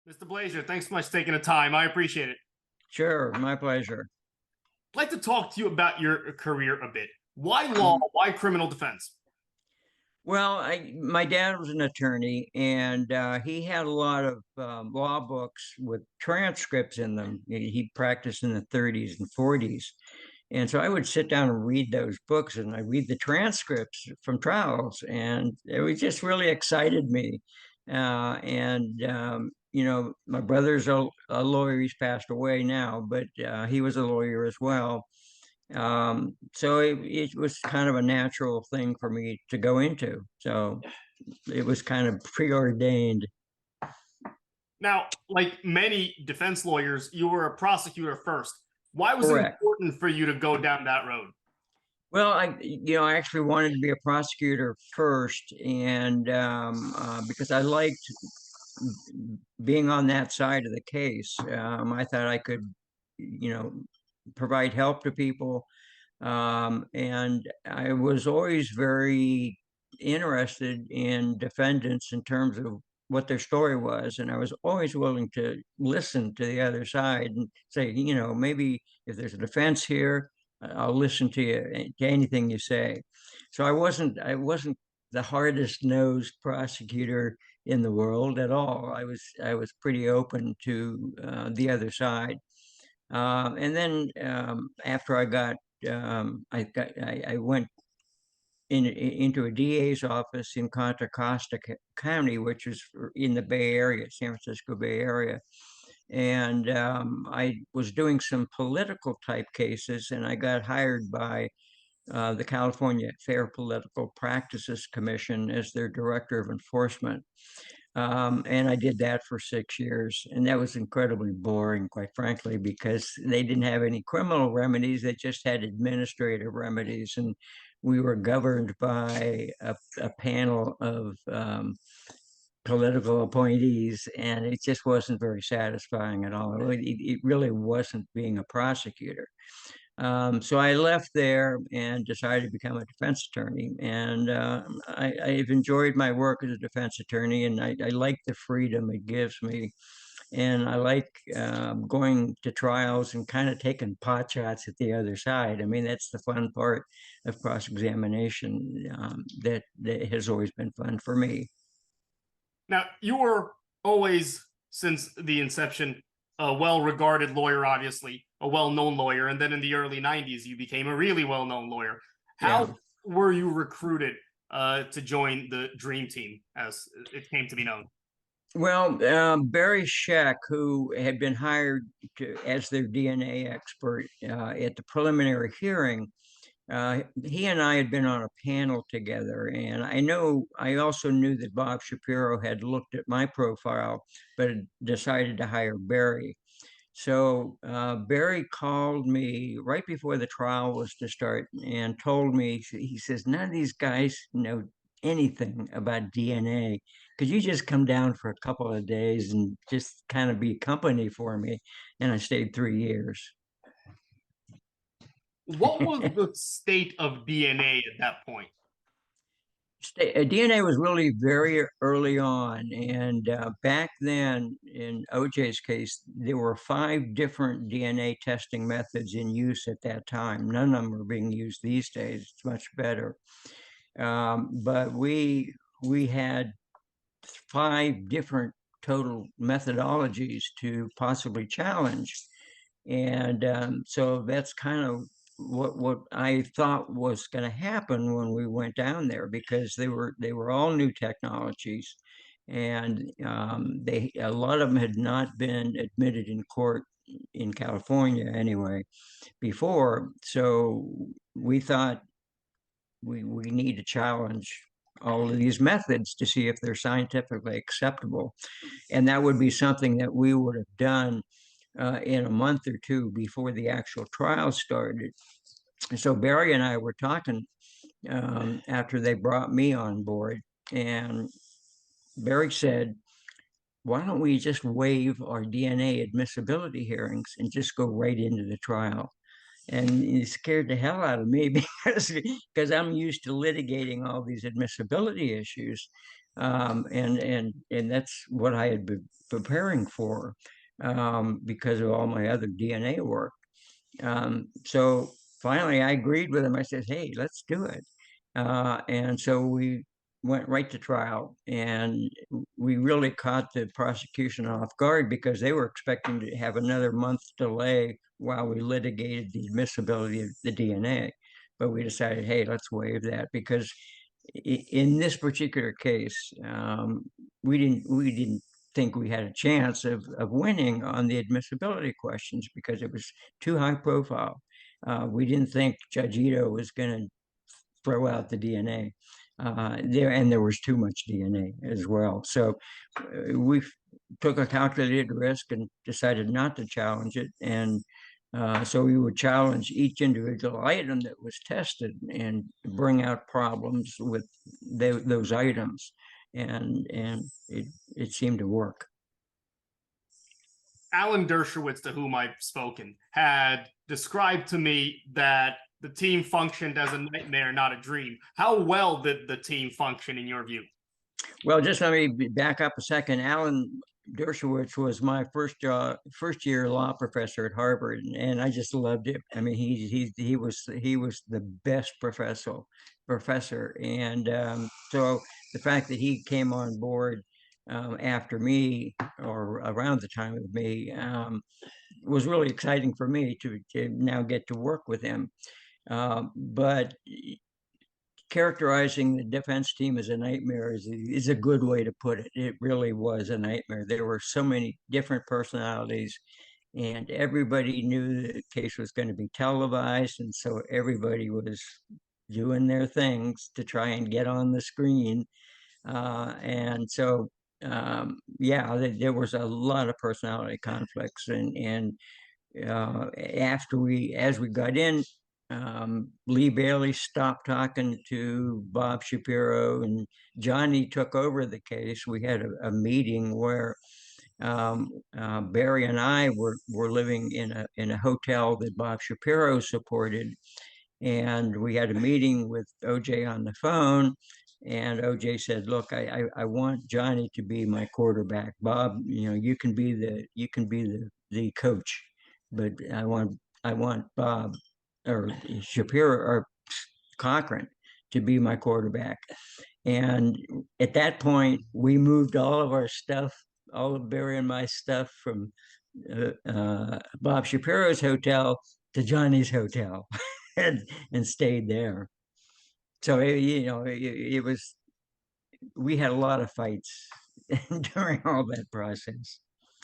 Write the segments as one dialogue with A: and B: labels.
A: Mr. Blazer, thanks so much for taking the time. I appreciate it.
B: Sure, my pleasure.
A: I'd like to talk to you about your career a bit. Why law? Why criminal defense?
B: Well, my dad was an attorney, and he had a lot of law books with transcripts in them. He practiced in the 30s and 40s. And so I would sit down and read those books, and I read the transcripts from trials, and it was just really excited me. My brother's a lawyer. He's passed away now, but he was a lawyer as well. So it was kind of a natural thing for me to go into. So it was kind of preordained.
A: Now, like many defense lawyers, you were a prosecutor first. Why was it
B: Correct.
A: important for you to go down that road?
B: Well, I actually wanted to be a prosecutor first, and because I liked being on that side of the case. I thought I could, you know, provide help to people. And I was always very interested in defendants in terms of what their story was. And I was always willing to listen to the other side and say, maybe if there's a defense here, I'll listen to you, to anything you say. So I wasn't the hardest nosed prosecutor in the world at all. I was pretty open to the other side. And then after I went into a DA's office in Contra Costa County, which is in the Bay Area, San Francisco Bay Area. And I was doing some political type cases, and I got hired by the California Fair Political Practices Commission as their director of enforcement. And I did that for 6 years. And that was incredibly boring, quite frankly, because they didn't have any criminal remedies. They just had administrative remedies. And we were governed by a panel of political appointees. And it just wasn't very satisfying at all. It really wasn't being a prosecutor. So I left there and decided to become a defense attorney. And I've enjoyed my work as a defense attorney, and I like the freedom it gives me. And I like going to trials and kind of taking pot shots at the other side. I mean, that's the fun part of cross-examination that has always been fun for me.
A: Now, you were always, since the inception, a well-regarded lawyer, obviously, a well-known lawyer, and then in the early 90s, you became a really well-known lawyer.
B: Yeah.
A: How were you recruited to join the Dream Team, as it came to be known?
B: Well, Barry Scheck, who had been hired as their DNA expert at the preliminary hearing, he and I had been on a panel together, and I also knew that Bob Shapiro had looked at my profile, but had decided to hire Barry. So Barry called me right before the trial was to start and told me, he says, none of these guys know anything about DNA. Could you just come down for a couple of days and just kind of be company for me? And I stayed 3 years.
A: What was the state of DNA at that point?
B: DNA was really very early on, and back then, in OJ's case, there were 5 different DNA testing methods in use at that time. None of them are being used these days. It's much better. But we had 5 different total methodologies to possibly challenge, and so that's kind of what I thought was going to happen when we went down there, because they were all new technologies, and they a lot of them had not been admitted in court in California anyway before. So we thought we need to challenge all of these methods to see if they're scientifically acceptable, and that would be something that we would have done in a month or two before the actual trial started. So Barry and I were talking after they brought me on board, and Barry said, "Why don't we just waive our DNA admissibility hearings and just go right into the trial?" And he scared the hell out of me because I'm used to litigating all these admissibility issues. And that's what I had been preparing for, because of all my other DNA work. So finally, I agreed with him. I said, "Hey, let's do it." And so we went right to trial, and we really caught the prosecution off guard because they were expecting to have another month delay while we litigated the admissibility of the DNA. But we decided, hey, let's waive that because in this particular case, we didn't think we had a chance of winning on the admissibility questions because it was too high profile. We didn't think Judge Ito was going to throw out the DNA there was too much DNA as well. So we took a calculated risk and decided not to challenge it. And so we would challenge each individual item that was tested and bring out problems with those items. And it seemed to work.
A: Alan Dershowitz, to whom I've spoken, had described to me that the team functioned as a nightmare, not a dream. How well did the team function in your view?
B: Well, just let me back up a second. Alan Dershowitz was my first year law professor at Harvard, and I just loved it. I mean, he was the best professor, and so the fact that he came on board after me or around the time of me was really exciting for me to now get to work with him. But characterizing the defense team as a nightmare is a good way to put it. It really was a nightmare. There were so many different personalities, and everybody knew the case was going to be televised, and so everybody was doing their things to try and get on the screen. And so, yeah, there was a lot of personality conflicts, and as we got in, Lee Bailey stopped talking to Bob Shapiro, and Johnnie took over the case. We had a meeting where Barry and I were living in a hotel that Bob Shapiro supported, and we had a meeting with OJ on the phone. And OJ said, "Look, I want Johnnie to be my quarterback. Bob, you can be the coach, but I want Bob or Shapiro or Cochran to be my quarterback." And at that point, we moved all of our stuff, all of Barry and my stuff, from Bob Shapiro's hotel to Johnnie's hotel, and stayed there. So it was, we had a lot of fights during all that process,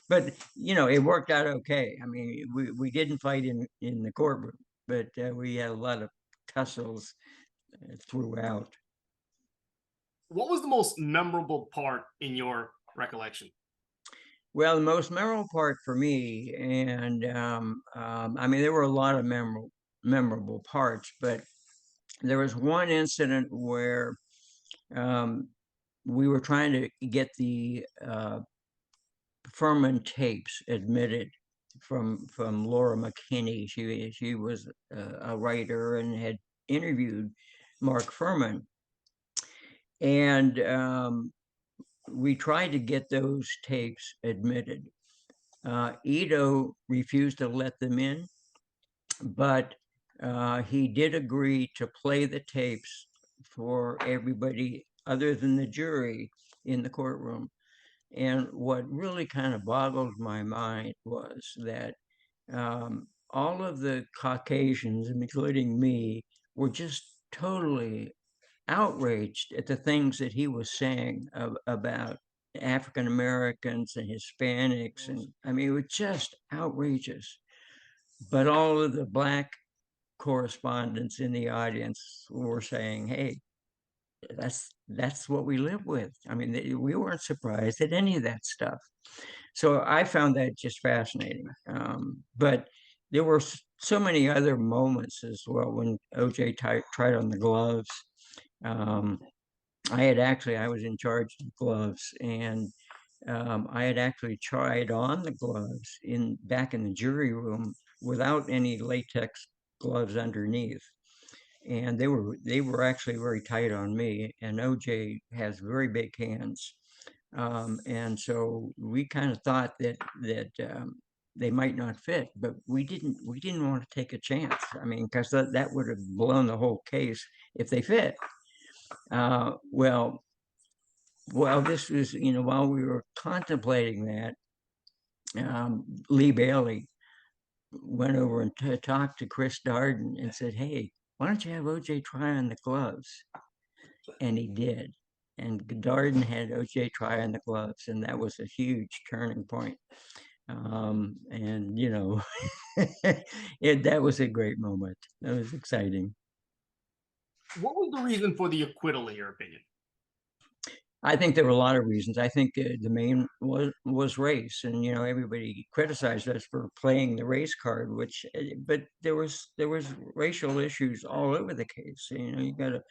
B: but it worked out okay. I mean, we didn't fight in the courtroom, but we had a lot of tussles throughout.
A: What was the most memorable part in your recollection?
B: Well, the most memorable part for me, and I mean, there were a lot of memorable parts, but there was one incident where we were trying to get the Furman tapes admitted from Laura McKinney. She was a writer and had interviewed Mark Furman, and we tried to get those tapes admitted. Ito refused to let them in, but he did agree to play the tapes for everybody other than the jury in the courtroom. And what really kind of boggled my mind was that all of the Caucasians, including me, were just totally outraged at the things that he was saying about African Americans and Hispanics. And I mean, it was just outrageous. But all of the Black correspondents in the audience were saying, hey, that's what we live with. I mean, we weren't surprised at any of that stuff. So I found that just fascinating. But there were so many other moments as well when OJ tried on the gloves. I was in charge of gloves, and I had actually tried on the gloves back in the jury room without any latex gloves underneath. and they were actually very tight on me. And OJ has very big hands, and so we kind of thought that they might not fit, but we didn't want to take a chance. I mean, because that would have blown the whole case if they fit. Well, this was, while we were contemplating that, Lee Bailey went over and talked to Chris Darden and said, "Hey, why don't you have OJ try on the gloves?" And he did. And Darden had OJ try on the gloves, and that was a huge turning point. And that was a great moment. That was exciting.
A: What was the reason for the acquittal, in your opinion?
B: I think there were a lot of reasons. I think the main was race, and everybody criticized us for playing the race card, but there was racial issues all over the case. You got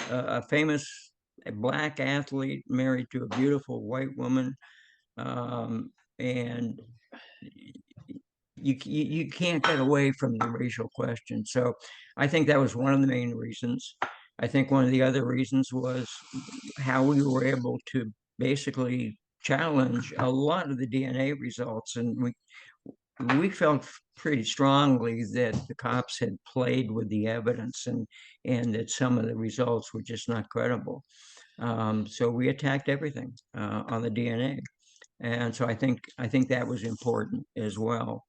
B: a famous black athlete married to a beautiful white woman, and you can't get away from the racial question. So I think that was one of the main reasons. I think one of the other reasons was how we were able to basically challenge a lot of the DNA results, and we felt pretty strongly that the cops had played with the evidence, and that some of the results were just not credible. So we attacked everything on the DNA, and so I think that was important as well.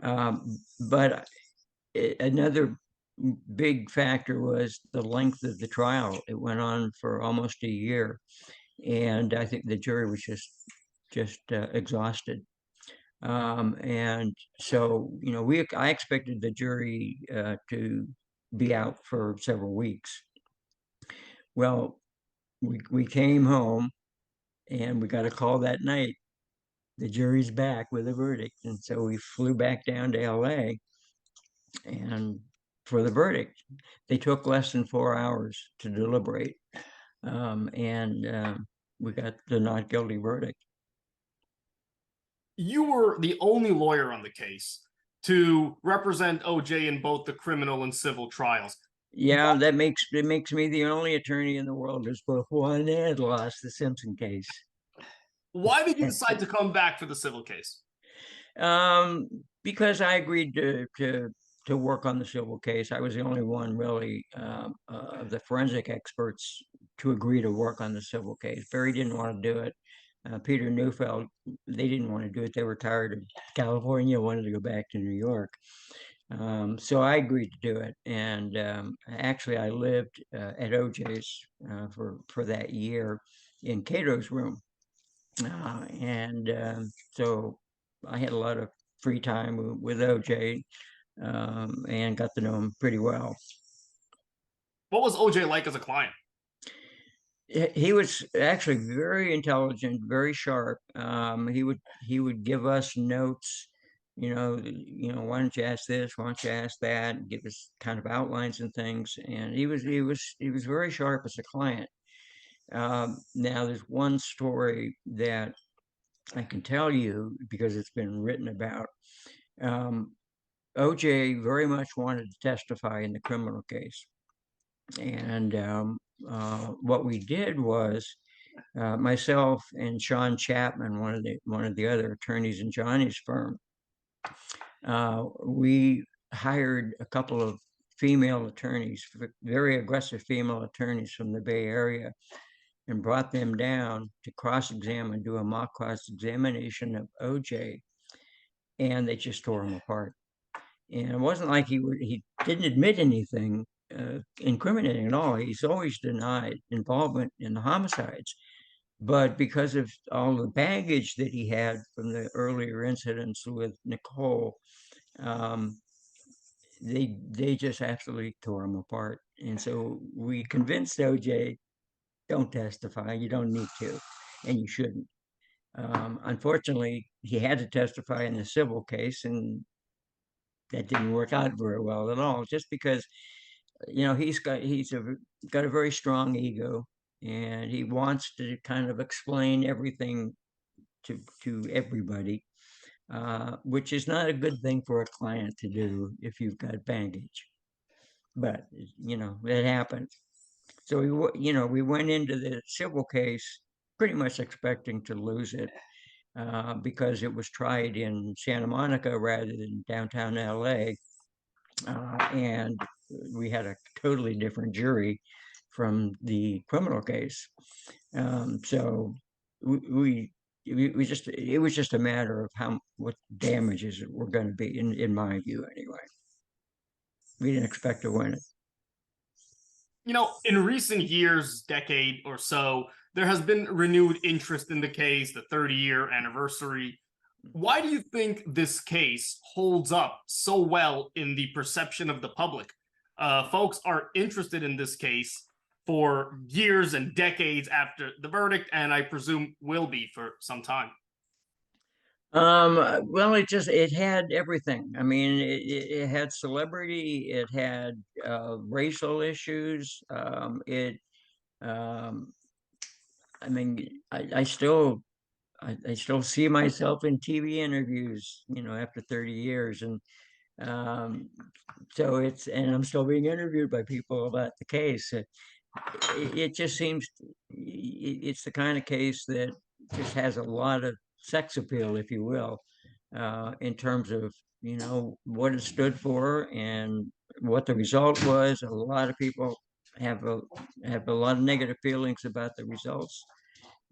B: But another big factor was the length of the trial. It went on for almost a year, and I think the jury was just exhausted. And so, I expected the jury to be out for several weeks. Well, we came home, and we got a call that night. The jury's back with a verdict, and so we flew back down to LA and for the verdict. They took less than 4 hours to deliberate, and we got the not guilty verdict.
A: You were the only lawyer on the case to represent OJ in both the criminal and civil trials.
B: Yeah, it makes me the only attorney in the world who's both won and lost the Simpson case.
A: Why did you decide to come back for the civil case?
B: Because I agreed to work on the civil case. I was the only one really of the forensic experts to agree to work on the civil case. Barry didn't want to do it. Peter Neufeld, they didn't want to do it. They were tired of California, wanted to go back to New York. So I agreed to do it, and actually I lived at OJ's for that year in Cato's room, and so I had a lot of free time with OJ, and got to know him pretty well.
A: What was OJ like as a client?
B: He was actually very intelligent, very sharp. He would give us notes. Why don't you ask this? Why don't you ask that? And give us kind of outlines and things. And he was very sharp as a client. Now, there's one story that I can tell you because it's been written about. OJ very much wanted to testify in the criminal case, and what we did was, myself and Sean Chapman, one of the other attorneys in Johnny's firm, we hired a couple of female attorneys, very aggressive female attorneys from the Bay Area, and brought them down to cross-examine, do a mock cross-examination of OJ, and they just tore him apart. And it wasn't like he didn't admit anything incriminating at all. He's always denied involvement in the homicides. But because of all the baggage that he had from the earlier incidents with Nicole, they just absolutely tore him apart. And so we convinced OJ, don't testify, you don't need to, and you shouldn't. Unfortunately, he had to testify in the civil case, and that didn't work out very well at all, just because he's got a very strong ego, and he wants to kind of explain everything to everybody, which is not a good thing for a client to do if you've got baggage. but it happened. So we went into the civil case pretty much expecting to lose it, because it was tried in Santa Monica rather than downtown LA. And we had a totally different jury from the criminal case. So we just, it was just a matter of what damages were going to be, in my view anyway. We didn't expect to win it.
A: In recent years, decade or so, there has been renewed interest in the case, the 30-year anniversary. Why do you think this case holds up so well in the perception of the public? Folks are interested in this case for years and decades after the verdict, and I presume will be for some time.
B: Well, it had everything. I mean, it had celebrity, it had racial issues. Um, I mean, I still see myself in TV interviews, after 30 years, and um, and I'm still being interviewed by people about the case. It just seems it's the kind of case that just has a lot of sex appeal, if you will, in terms of what it stood for and what the result was. A lot of people have a lot of negative feelings about the results.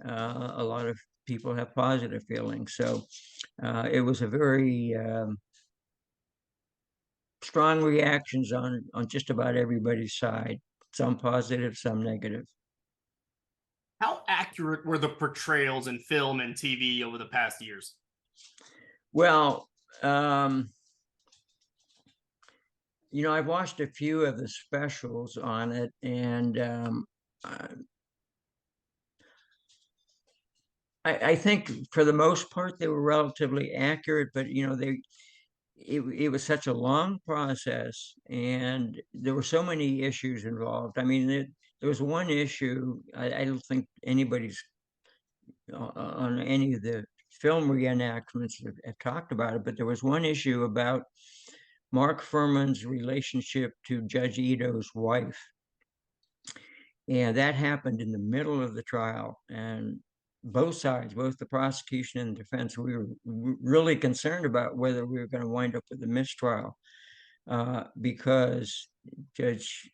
B: A lot of people have positive feelings. So it was a very strong reactions on just about everybody's side. Some positive, some negative.
A: How accurate were the portrayals in film and TV over the past years?
B: Well, I've watched a few of the specials on it, and I think for the most part they were relatively accurate, but it was such a long process, and there were so many issues involved. I mean, there was one issue, I don't think anybody's on any of the film reenactments have talked about it, but there was one issue about Mark Fuhrman's relationship to Judge Ito's wife. And that happened in the middle of the trial. And both sides, both the prosecution and the defense, we were really concerned about whether we were going to wind up with a mistrial, because Judge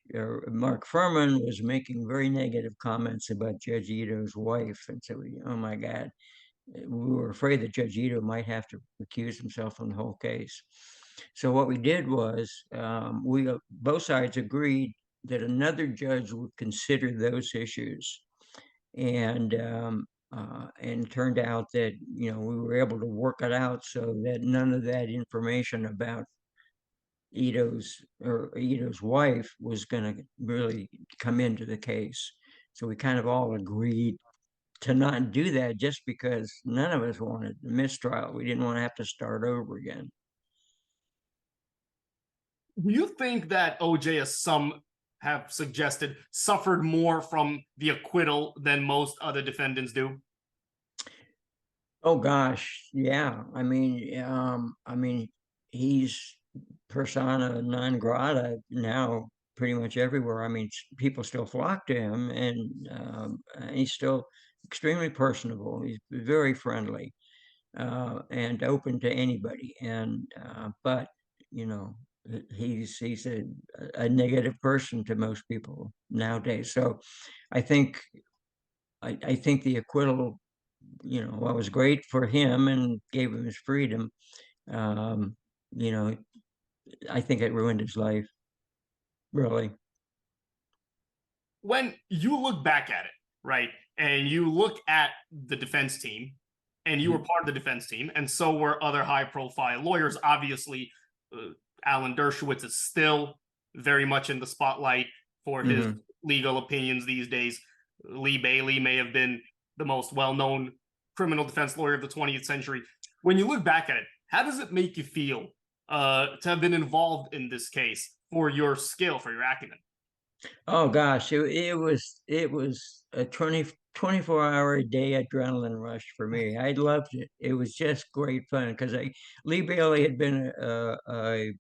B: Mark Fuhrman was making very negative comments about Judge Ito's wife. And so oh my God, we were afraid that Judge Ito might have to recuse himself from the whole case. So what we did was, we both sides agreed that another judge would consider those issues, and it turned out that we were able to work it out so that none of that information about Ito's wife was going to really come into the case. So we kind of all agreed to not do that, just because none of us wanted a mistrial. We didn't want to have to start over again.
A: Do you think that OJ, as some have suggested, suffered more from the acquittal than most other defendants do?
B: Oh gosh, yeah. I mean, he's persona non grata now pretty much everywhere. I mean, people still flock to him, and he's still extremely personable. He's very friendly, and open to anybody. And but he's a negative person to most people nowadays. So I think I think the acquittal, was great for him and gave him his freedom. Um, you know, I think it ruined his life, really.
A: When you look back at it, right, and you look at the defense team, and you were part of the defense team, and so were other high-profile lawyers. Obviously, Alan Dershowitz is still very much in the spotlight for his legal opinions these days. Lee Bailey may have been the most well-known criminal defense lawyer of the 20th century. When you look back at it, how does it make you feel to have been involved in this case, for your skill, for your acumen?
B: Oh gosh, it was a 24-hour a day adrenaline rush for me. I loved it. It was just great fun because Lee Bailey had been a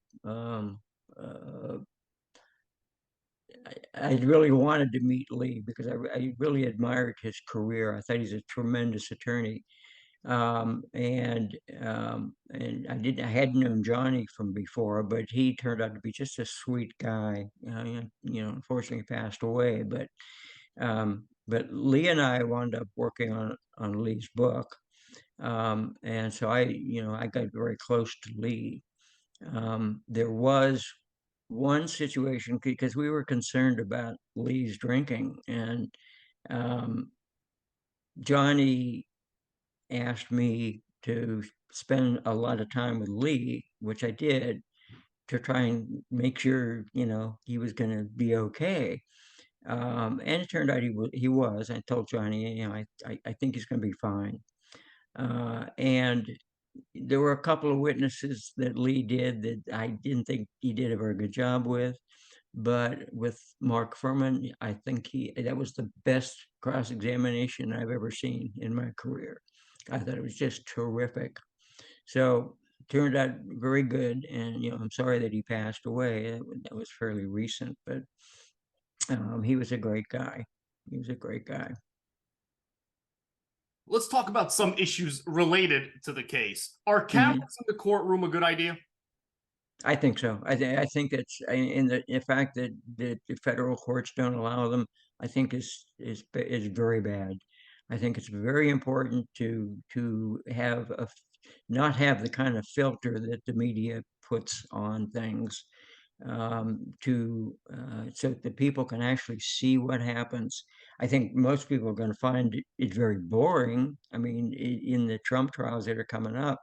B: I really wanted to meet Lee because I really admired his career. I thought he's a tremendous attorney. I hadn't known Johnnie from before, but he turned out to be just a sweet guy. Unfortunately passed away, but Lee and I wound up working on Lee's book. And so I got very close to Lee. There was one situation because we were concerned about Lee's drinking, and um, Johnnie asked me to spend a lot of time with Lee, which I did, to try and make sure he was going to be okay. And it turned out he was. I told Johnnie, I think he's going to be fine. And there were a couple of witnesses that Lee did that I didn't think he did a very good job with. But with Mark Furman, I think that was the best cross-examination I've ever seen in my career. I thought it was just terrific. So turned out very good. And I'm sorry that he passed away. That was fairly recent, but he was a great guy. He was a great guy.
A: Let's talk about some issues related to the case. Are cameras in the courtroom a good idea?
B: I think so. I think that's in the fact that the federal courts don't allow them. I think is very bad. I think it's very important to have not have the kind of filter that the media puts on things, so that people can actually see what happens. I think most people are going to find it very boring. I mean, in the Trump trials that are coming up,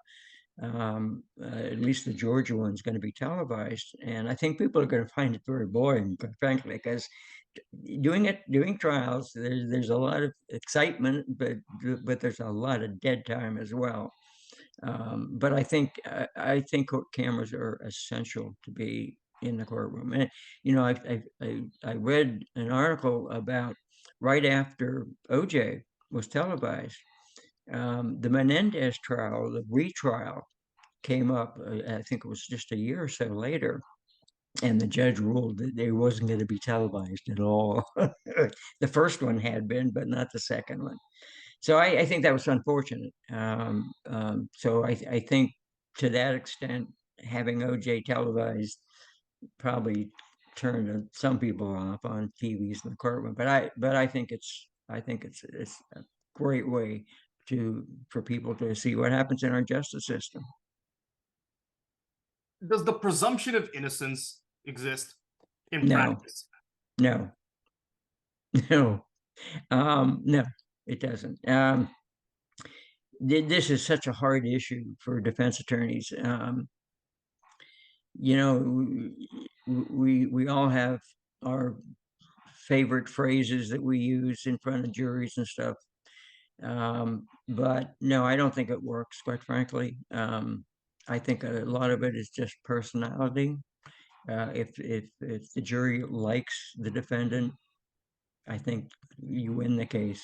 B: at least the Georgia one's going to be televised, and I think people are going to find it very boring, quite frankly, because doing trials, there's a lot of excitement, but there's a lot of dead time as well. But I think court cameras are essential to be in the courtroom. And I read an article about right after OJ was televised, the Menendez trial, the retrial, came up. I think it was just a year or so later, and the judge ruled that it wasn't going to be televised at all. The first one had been, but not the second one. So I think that was unfortunate. So I think to that extent, having OJ televised probably turned some people off on TVs in the courtroom. But I think it's a great way for people to see what happens in our justice system.
A: Does the presumption of innocence exist in
B: No,
A: practice?
B: no, no, no, it doesn't. This is such a hard issue for defense attorneys. We all have our favorite phrases that we use in front of juries and stuff. But no, I don't think it works, quite frankly. I think a lot of it is just personality. If the jury likes the defendant, I think you win the case.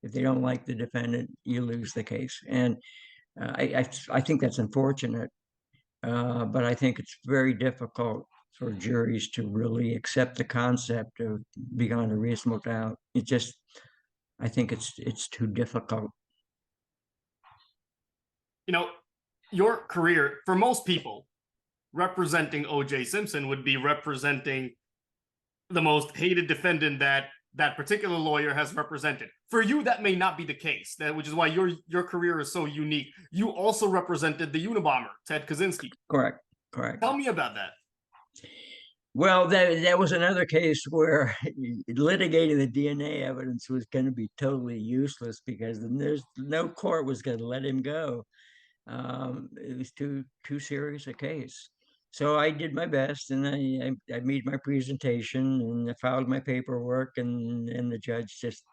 B: If they don't like the defendant, you lose the case. And I think that's unfortunate. But I think it's very difficult for juries to really accept the concept of beyond a reasonable doubt. I think it's too difficult.
A: Your career, for most people, representing O.J. Simpson would be representing the most hated defendant that particular lawyer has represented. For you, that may not be the case, which is why your career is so unique. You also represented the Unabomber, Ted Kaczynski.
B: Correct.
A: Tell me about that.
B: Well, that was another case where litigating the DNA evidence was going to be totally useless because there's no court was going to let him go. It was too serious a case. So I did my best, and I made my presentation, and I filed my paperwork, and the judge just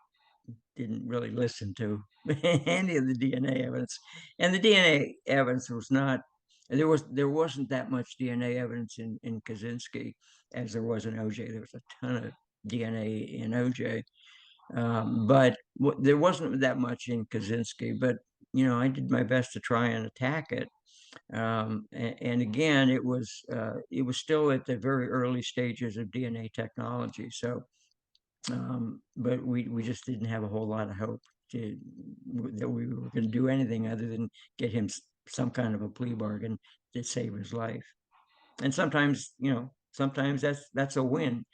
B: didn't really listen to any of the DNA evidence. And the DNA evidence was not there wasn't that much DNA evidence in Kaczynski as there was in OJ. There was a ton of DNA in OJ, but there wasn't that much in Kaczynski. But I did my best to try and attack it. And again, it was still at the very early stages of DNA technology. So, but we just didn't have a whole lot of hope that we were going to do anything other than get him some kind of a plea bargain to save his life. And sometimes, sometimes that's a win.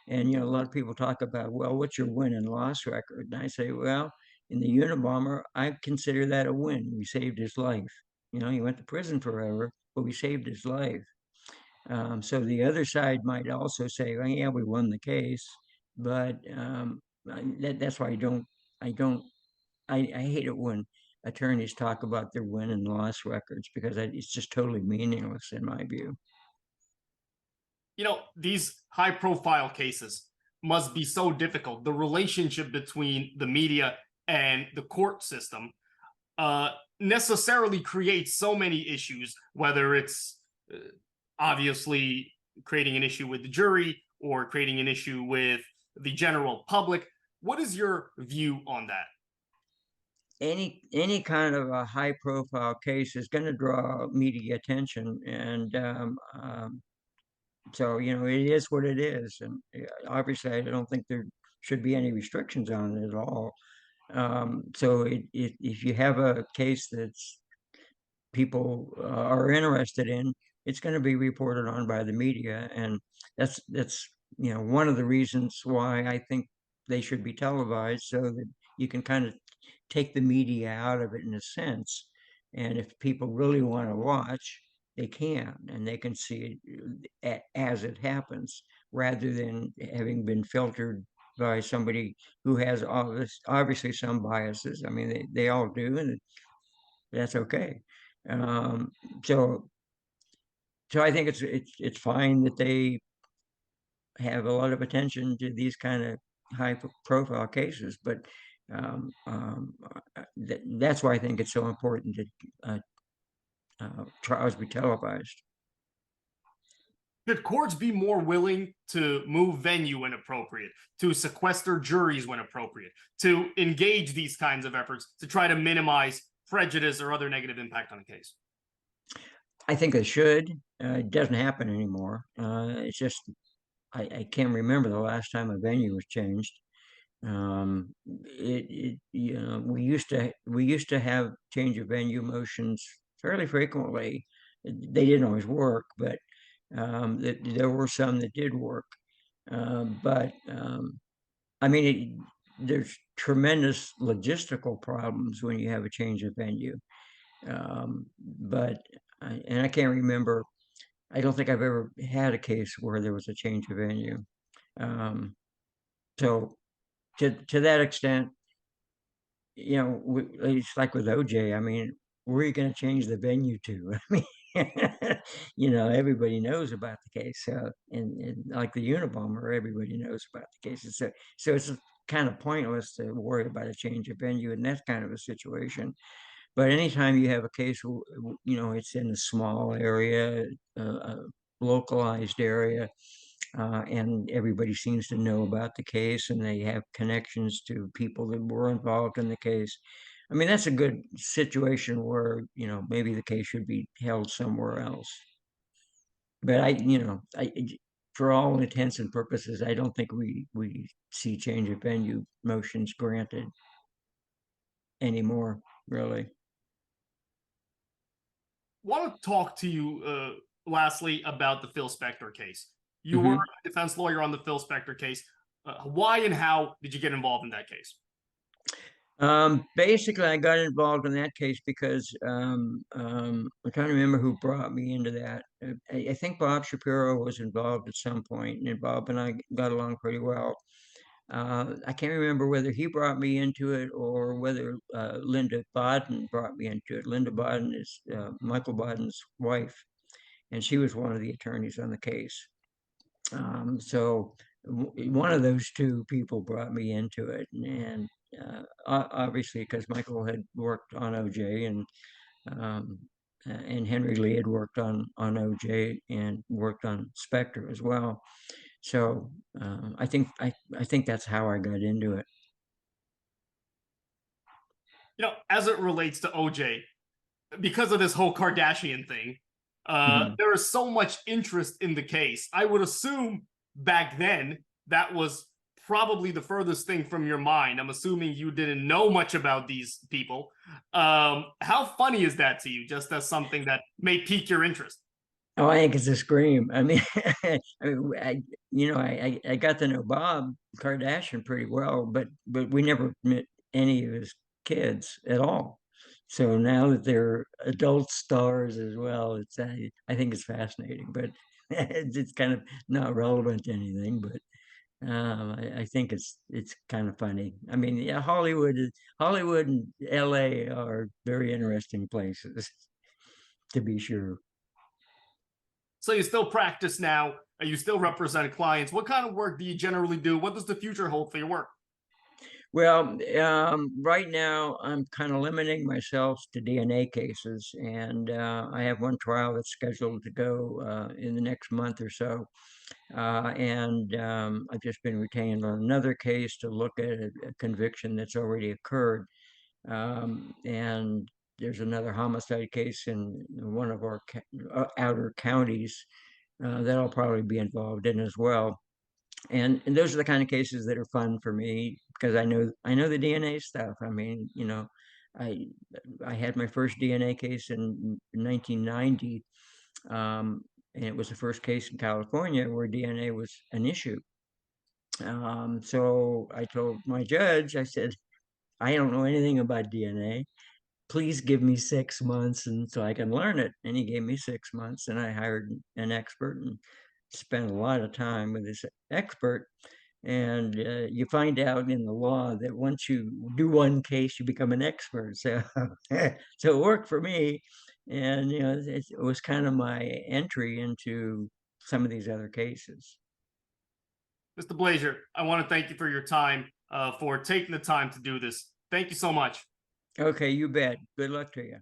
B: And a lot of people talk about, well, what's your win and loss record? And I say, well, in the Unabomber, I consider that a win. We saved his life. He went to prison forever, but we saved his life. So the other side might also say, well, yeah, we won the case, but that's why I hate it when attorneys talk about their win and loss records, because it's just totally meaningless in my view.
A: These high profile cases must be so difficult. The relationship between the media and the court system necessarily creates so many issues, whether it's obviously creating an issue with the jury or creating an issue with the general public. What is your view on that?
B: Any kind of a high profile case is going to draw media attention, and so it is what it is. And obviously, I don't think there should be any restrictions on it at all. So if you have a case that's people are interested in, it's going to be reported on by the media, and that's one of the reasons why I think they should be televised, so that you can kind of take the media out of it in a sense. And if people really want to watch, they can, and they can see it as it happens, rather than having been filtered by somebody who has obviously some biases. I mean, they all do, and that's okay. Um, so, so I think it's fine that they have a lot of attention to these kind of high profile cases, but that's why I think it's so important that trials be televised.
A: Should courts be more willing to move venue when appropriate, to sequester juries when appropriate, to engage these kinds of efforts to try to minimize prejudice or other negative impact on a case?
B: I think they should. It doesn't happen anymore. It's just I can't remember the last time a venue was changed. We used to have change of venue motions fairly frequently. They didn't always work, but there were some that did work. But I mean, there's tremendous logistical problems when you have a change of venue. But I can't remember. I don't think I've ever had a case where there was a change of venue. So to that extent, it's like with OJ. I mean, where are you going to change the venue to? I mean, everybody knows about the case. And like the Unabomber, everybody knows about the cases. So it's kind of pointless to worry about a change of venue in that kind of a situation. But anytime you have a case, it's in a small area, a localized area, and everybody seems to know about the case, and they have connections to people that were involved in the case. I mean, that's a good situation where, maybe the case should be held somewhere else. But for all intents and purposes, I don't think we see change of venue motions granted anymore, really.
A: Want to talk to you lastly about the Phil Spector case. You were a defense lawyer on the Phil Spector case. Why and how did you get involved in that case?
B: Basically, I got involved in that case because I'm trying to remember who brought me into that. I think Bob Shapiro was involved at some point, and Bob and I got along pretty well. I can't remember whether he brought me into it or whether Linda Bodden brought me into it. Linda Bodden is Michael Bodden's wife, and she was one of the attorneys on the case. So one of those two people brought me into it, and obviously because Michael had worked on OJ, and Henry Lee had worked on OJ and worked on Spector as well. So I think that's how I got into it.
A: As it relates to OJ, because of this whole Kardashian thing, there is so much interest in the case. I would assume back then that was probably the furthest thing from your mind. I'm assuming you didn't know much about these people. How funny is that to you, just as something that may pique your interest?
B: Oh, I think it's a scream. I mean, I got to know Bob Kardashian pretty well, but we never met any of his kids at all. So now that they're adult stars as well, I think it's fascinating, but it's kind of not relevant to anything. But I think it's kind of funny. I mean, yeah, Hollywood and LA are very interesting places, to be sure.
A: So you still practice now, and you still represent clients. What kind of work do you generally do? What does the future hold for your work?
B: Well, right now I'm kind of limiting myself to DNA cases, and I have one trial that's scheduled to go in the next month or so. And I've just been retained on another case to look at a conviction that's already occurred. And there's another homicide case in one of our outer counties that I'll probably be involved in as well. And those are the kind of cases that are fun for me because I know the DNA stuff. I mean, I I had my first DNA case in 1990, and it was the first case in California where DNA was an issue. So I told my judge, I said, I don't know anything about DNA. Please give me 6 months and so I can learn it. And he gave me 6 months, and I hired an expert and spent a lot of time with this expert. And you find out in the law that once you do one case, you become an expert. So, so it worked for me, and it was kind of my entry into some of these other cases.
A: Mr. Blazer, I want to thank you for your time, for taking the time to do this. Thank you so much.
B: Okay, you bet. Good luck to you.